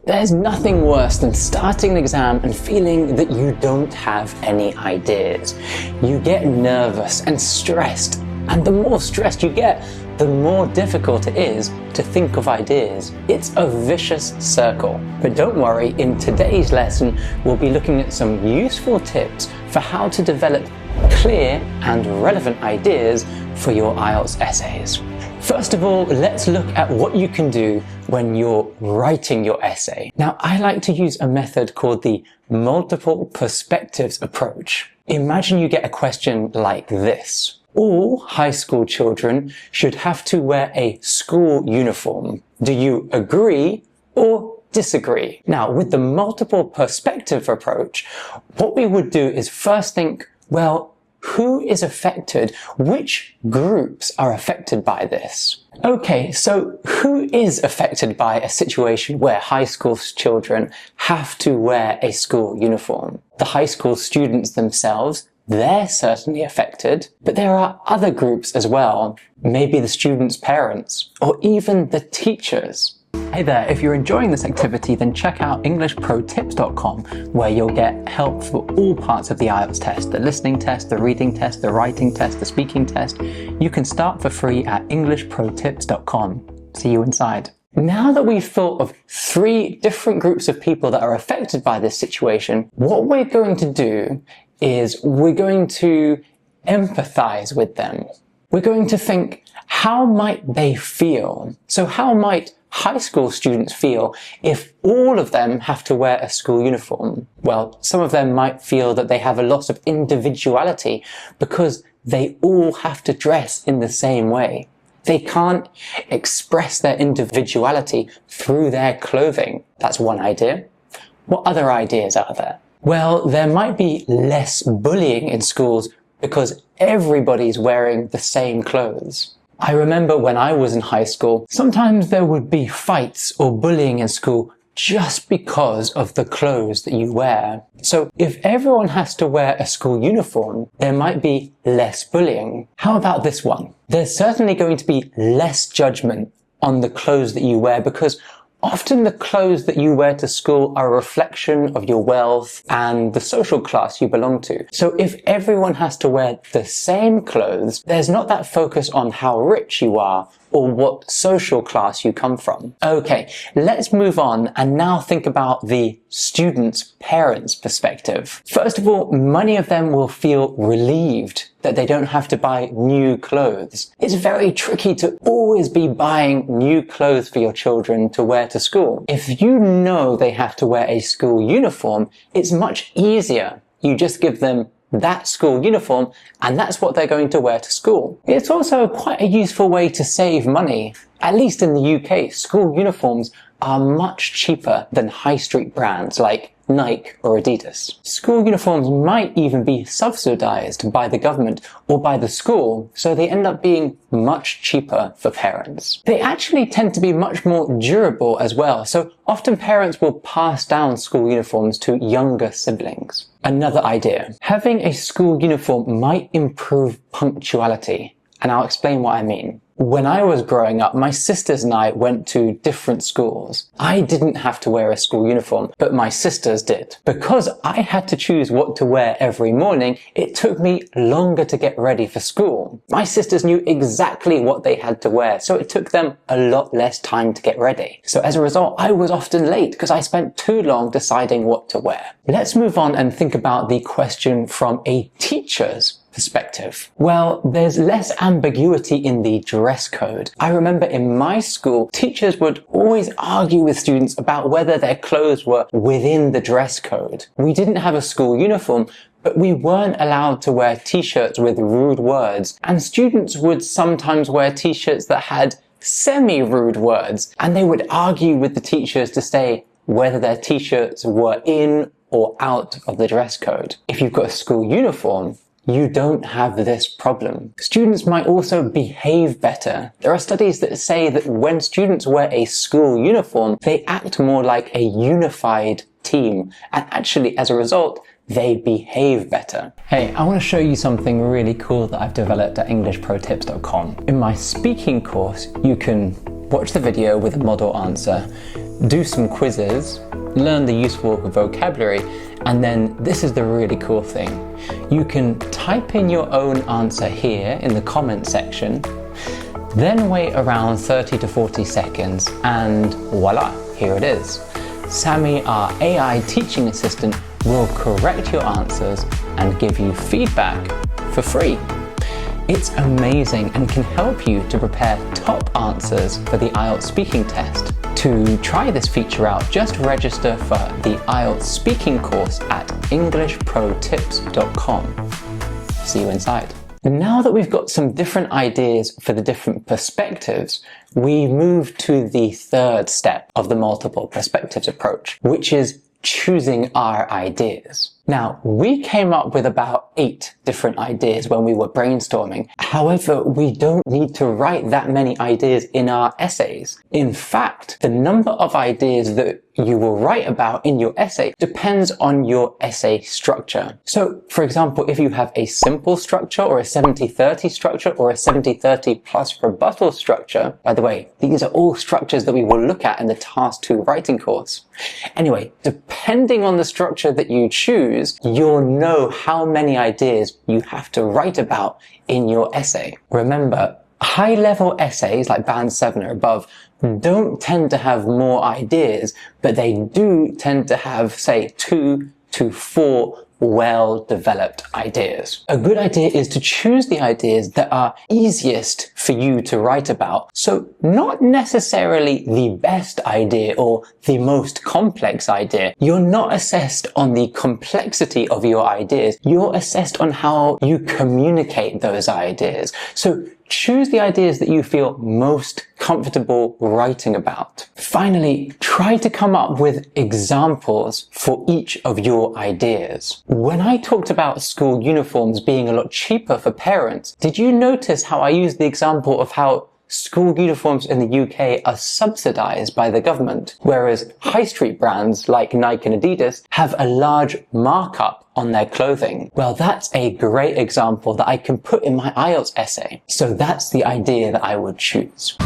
There's nothing worse than starting an exam and feeling that you don't have any ideas. You get nervous and stressed, and the more stressed you get, the more difficult it is to think of ideas. It's a vicious circle. But don't worry, in today's lesson, we'll be looking at some useful tips for how to develop clear and relevant ideas for your IELTS essays. First of all, let's look at what you can do when you're writing your essay. Now, I like to use a method called the multiple perspectives approach. Imagine you get a question like this. All high school children should have to wear a school uniform. Do you agree or disagree? Now, with the multiple perspective approach, what we would do is first think, well, who is affected? Which groups are affected by this? Okay, so who is affected by a situation where high school children have to wear a school uniform? The high school students themselves, they're certainly affected, but there are other groups as well. Maybe the students' parents, or even the teachers. Hey there, if you're enjoying this activity, then check out EnglishProTips.com, where you'll get help for all parts of the IELTS test, the listening test, the reading test, the writing test, the speaking test. You can start for free at EnglishProTips.com. See you inside. Now that we've thought of 3 different groups of people that are affected by this situation, what we're going to do is we're going to empathize with them. We're going to think, how might they feel? So how might high school students feel if all of them have to wear a school uniform? Well, some of them might feel that they have a loss of individuality because they all have to dress in the same way. They can't express their individuality through their clothing. That's one idea. What other ideas are there? Well, there might be less bullying in schools because everybody's wearing the same clothes. I remember when I was in high school, sometimes there would be fights or bullying in school just because of the clothes that you wear. So if everyone has to wear a school uniform, there might be less bullying. How about this one? There's certainly going to be less judgment on the clothes that you wear because often the clothes that you wear to school are a reflection of your wealth and the social class you belong to. So if everyone has to wear the same clothes, there's not that focus on how rich you are or what social class you come from. Okay, let's move on and now think about the students' parents' perspective. First of all, many of them will feel relieved that they don't have to buy new clothes. It's very tricky to always be buying new clothes for your children to wear to school. If you know they have to wear a school uniform, it's much easier. You just give them that school uniform and that's what they're going to wear to school. It's also quite a useful way to save money. At least in the UK, school uniforms are much cheaper than high street brands like Nike or Adidas. School uniforms might even be subsidized by the government or by the school, so they end up being much cheaper for parents. They actually tend to be much more durable as well, so often parents will pass down school uniforms to younger siblings. Another idea, having a school uniform might improve punctuality, and I'll explain what I mean. When I was growing up, my sisters and I went to different schools. I didn't have to wear a school uniform, but my sisters did. Because I had to choose what to wear every morning, it took me longer to get ready for school. My sisters knew exactly what they had to wear, so it took them a lot less time to get ready. So as a result, I was often late because I spent too long deciding what to wear. Let's move on and think about the question from a teacher's perspective. Well, there's less ambiguity in the dress code. I remember in my school, teachers would always argue with students about whether their clothes were within the dress code. We didn't have a school uniform, but we weren't allowed to wear t-shirts with rude words, and students would sometimes wear t-shirts that had semi-rude words, and they would argue with the teachers to say whether their t-shirts were in or out of the dress code. If you've got a school uniform, you don't have this problem. Students might also behave better. There are studies that say that when students wear a school uniform, they act more like a unified team, and actually as a result, they behave better. Hey, I want to show you something really cool that I've developed at EnglishProTips.com. In my speaking course, you can watch the video with a model answer, do some quizzes, learn the useful vocabulary, and then this is the really cool thing. You can type in your own answer here in the comment section, then wait around 30 to 40 seconds, and voila, here it is. Sammy, our AI teaching assistant, will correct your answers and give you feedback for free. It's amazing and can help you to prepare top answers for the IELTS speaking test. To try this feature out, just register for the IELTS speaking course at EnglishProTips.com. See you inside. Now that we've got some different ideas for the different perspectives, we move to the third step of the multiple perspectives approach, which is choosing our ideas. Now, we came up with about 8 different ideas when we were brainstorming. However, we don't need to write that many ideas in our essays. In fact, the number of ideas that you will write about in your essay depends on your essay structure. So, for example, if you have a simple structure or a 70-30 structure or a 70-30 plus rebuttal structure, by the way, these are all structures that we will look at in the Task 2 writing course. Anyway, depending on the structure that you choose, you'll know how many ideas you have to write about in your essay. Remember, high-level essays like Band 7 or above don't tend to have more ideas, but they do tend to have, say, 2 to 4 well-developed ideas. A good idea is to choose the ideas that are easiest for you to write about. So not necessarily the best idea or the most complex idea. You're not assessed on the complexity of your ideas. You're assessed on how you communicate those ideas. So choose the ideas that you feel most comfortable writing about. Finally, try to come up with examples for each of your ideas. When I talked about school uniforms being a lot cheaper for parents, did you notice how I used the example of how school uniforms in the UK are subsidized by the government, whereas high street brands like Nike and Adidas have a large markup on their clothing? Well, that's a great example that I can put in my IELTS essay. So that's the idea that I would choose.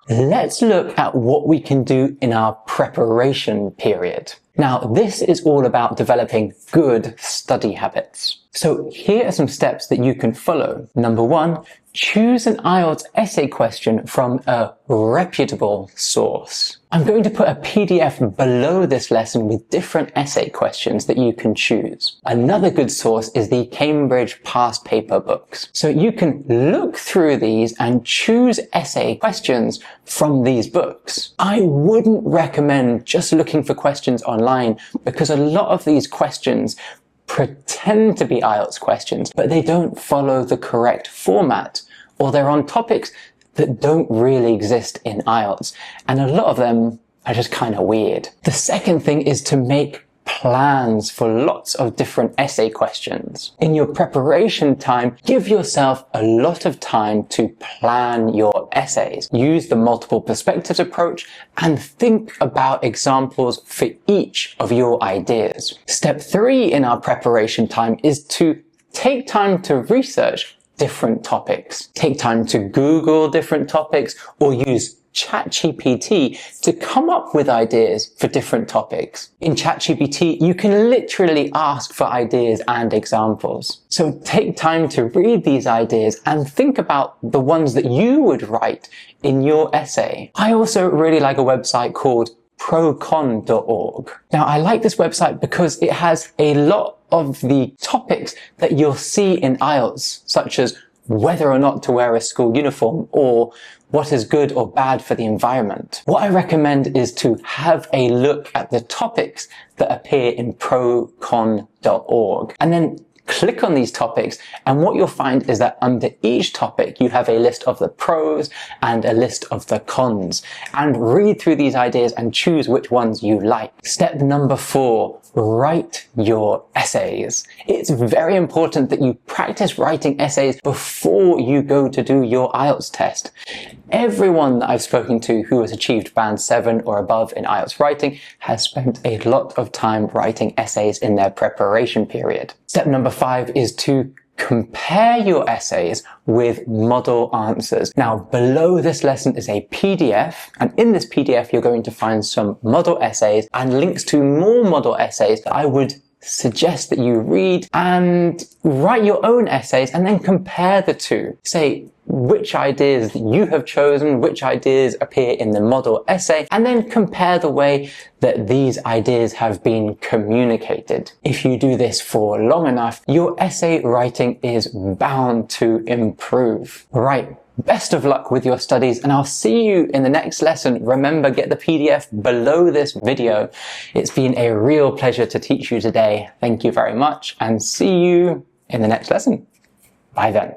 Let's look at what we can do in our preparation period. Now, this is all about developing good study habits. So here are some steps that you can follow. Number 1, choose an IELTS essay question from a reputable source. I'm going to put a PDF below this lesson with different essay questions that you can choose. Another good source is the Cambridge past paper books. So you can look through these and choose essay questions from these books. I wouldn't recommend just looking for questions online because a lot of these questions pretend to be IELTS questions, but they don't follow the correct format, or they're on topics that don't really exist in IELTS, and a lot of them are just kind of weird. The second thing is to make plans for lots of different essay questions. In your preparation time, give yourself a lot of time to plan your essays. Use the multiple perspectives approach and think about examples for each of your ideas. Step 3 in our preparation time is to take time to research different topics. Take time to Google different topics or use ChatGPT to come up with ideas for different topics. In ChatGPT, you can literally ask for ideas and examples. So take time to read these ideas and think about the ones that you would write in your essay. I also really like a website called procon.org. Now, I like this website because it has a lot of the topics that you'll see in IELTS, such as whether or not to wear a school uniform or what is good or bad for the environment. What I recommend is to have a look at the topics that appear in procon.org and then click on these topics, and what you'll find is that under each topic you have a list of the pros and a list of the cons, and read through these ideas and choose which ones you like. Step number 4, write your essays. It's very important that you practice writing essays before you go to do your IELTS test. Everyone that I've spoken to who has achieved Band 7 or above in IELTS writing has spent a lot of time writing essays in their preparation period. Step number 5 is to compare your essays with model answers. Now, below this lesson is a PDF, and in this PDF, you're going to find some model essays and links to more model essays that I would suggest that you read and write your own essays and then compare the two. Say which ideas that you have chosen, which ideas appear in the model essay, and then compare the way that these ideas have been communicated. If you do this for long enough, your essay writing is bound to improve. Right. Best of luck with your studies, and I'll see you in the next lesson. Remember, get the PDF below this video. It's been a real pleasure to teach you today. Thank you very much, and see you in the next lesson. Bye then.